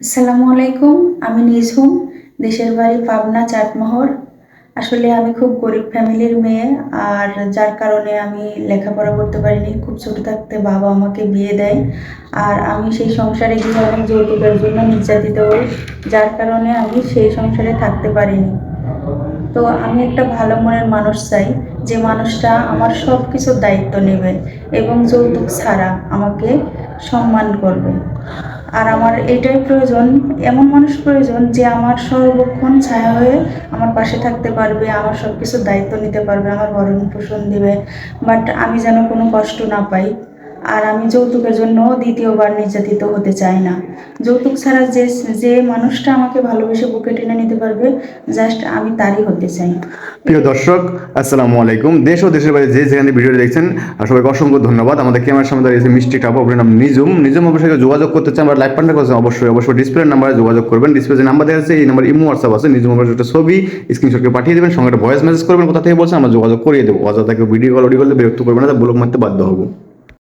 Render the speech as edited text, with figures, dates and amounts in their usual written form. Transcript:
আসসালামু আলাইকুম। আমি নিঝুম। দেশের বাড়ি পাবনা চাটমোহর। আসলে আমি খুব গরিব ফ্যামিলির মেয়ে, আর যার কারণে আমি লেখাপড়া করতে পারিনি। খুব ছোট থাকতে বাবা আমাকে বিয়ে দেয়, আর আমি সেই সংসারে গিয়ে অনেক যৌতুকের জন্য নির্যাতিত হই, যার কারণে আমি সেই সংসারে থাকতে পারিনি। তো আমি একটা ভালো মনের মানুষ চাই, যে মানুষটা আমার সব কিছুর দায়িত্ব নেবে এবং যৌতুক ছাড়া আমাকে সম্মান করবে। আর আমার এটাই প্রয়োজন, এমন মানুষ প্রয়োজন যে আমার সর্বক্ষণ ছায়া হয়ে আমার পাশে থাকতে পারবে, আমার সব কিছুর দায়িত্ব নিতে পারবে, আমার ভরণ পোষণ দিবে। বাট আমি যেন কোনো কষ্ট না পাই। আর আমি যৌতুকের জন্য দ্বিতীয়বার নির্যাতিত হতে চাই না। যৌতুক ছাড়া যে যে মানুষটা আমাকে ভালোবেসে বুকে টেনে নিতে পারবে, জাস্ট আমি তারই হতে চাই। প্রিয় দর্শক, আসসালামু আলাইকুম। দেশ ও দেশের বাইরে যে যেখানে ভিডিওটি দেখছেন, সবাইকে অসংখ্য ধন্যবাদ। আমাদের ক্যামেরার সামনে দাঁড়িয়েছে মিষ্টি টাপু, আপনার নাম নিজুম অবশ্যই যোগাযোগ করতে চান বা লাইভ পার্টনার করছেন, অবশ্যই ডিসপ্লের নাম্বারে যোগাযোগ করবেন। ডিসপ্লে যে নাম্বার দেওয়া আছে এই নাম্বার ইমো হোয়াটসঅ্যাপ আছে। নিজুম অবশ্যই একটা ছবি স্ক্রিনশটকে পাঠিয়ে দেবেন, সঙ্গে একটা ভয়েস মেসেজ করবেন কোথা থেকে বলছেন, আমরা যোগাযোগ করিয়ে দেবো। অযথা কেউ ভিডিও কল অডিও করলে বিরক্ত করবেন না, ব্লক মারতে বাধ্য হবো।